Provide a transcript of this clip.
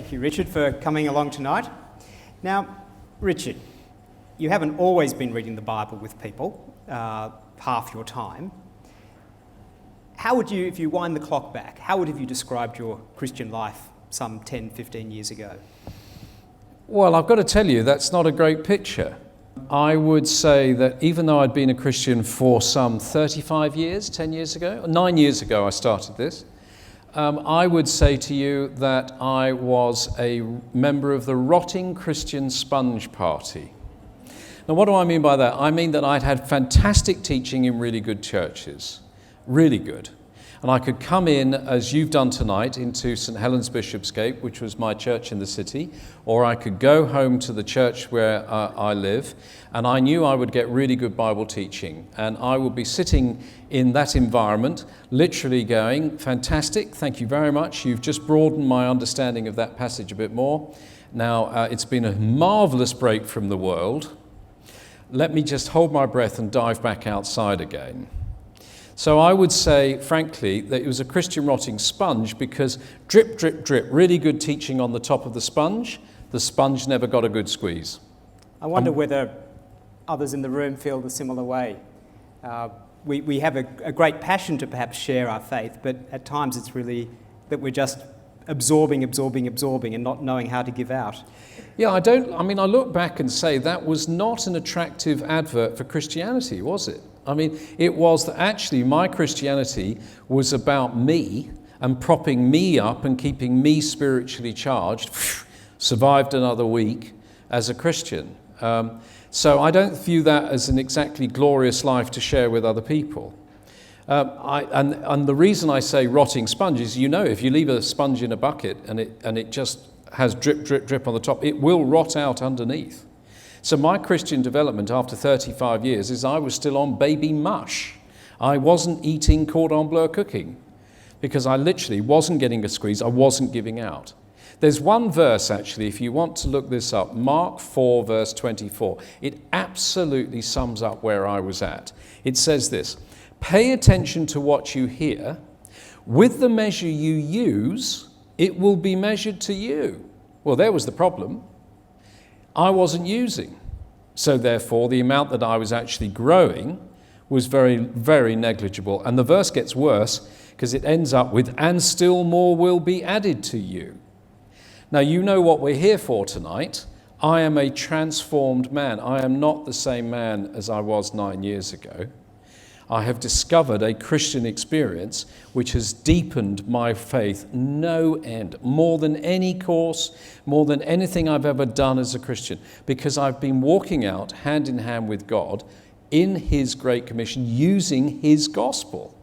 Thank you, Richard, for coming along tonight. Now, Richard, you haven't always been reading the Bible with people, half your time. How would you, if you wind the clock back, how would have you described your Christian life some 10, 15 years ago? Well, I've got to tell you, that's not a great picture. I would say that even though I'd been a Christian for some 35 years, 10 years ago, 9 years ago I started this, I would say to you that I was a member of the rotting Christian sponge party. Now, what do I mean by that? I mean that I'd had fantastic teaching in really good churches, really good. And I could come in, as you've done tonight, into St Helens Bishopsgate, which was my church in the city, or I could go home to the church where I live, and I knew I would get really good Bible teaching. And I would be sitting in that environment, literally going, fantastic, thank you very much. You've just broadened my understanding of that passage a bit more. Now, it's been a marvellous break from the world. Let me just hold my breath and dive back outside again. So I would say, frankly, that it was a Christian rotting sponge because drip, drip, drip, really good teaching on the top of the sponge never got a good squeeze. I wonder whether others in the room feel the similar way. We have a great passion to perhaps share our faith, but at times it's really that we're just absorbing and not knowing how to give out. Yeah, I look back and say that was not an attractive advert for Christianity, was it? I mean, it was that actually my Christianity was about me and propping me up and keeping me spiritually charged. Survived another week as a Christian. So I don't view that as an exactly glorious life to share with other people. And the reason I say rotting sponge is, if you leave a sponge in a bucket and it just has drip, drip, drip on the top, it will rot out underneath. So my Christian development after 35 years is I was still on baby mush. I wasn't eating cordon bleu cooking because I literally wasn't getting a squeeze. I wasn't giving out. There's one verse, actually, if you want to look this up, Mark 4, verse 24. It absolutely sums up where I was at. It says this: pay attention to what you hear. With the measure you use, it will be measured to you. Well, there was the problem. I wasn't using. So therefore, the amount that I was actually growing was very, very negligible. And the verse gets worse because it ends up with, and still more will be added to you. Now, you know what we're here for tonight. I am a transformed man. I am not the same man as I was 9 years ago. I have discovered a Christian experience which has deepened my faith no end, more than any course, more than anything I've ever done as a Christian, because I've been walking out hand in hand with God in His Great Commission, using His gospel.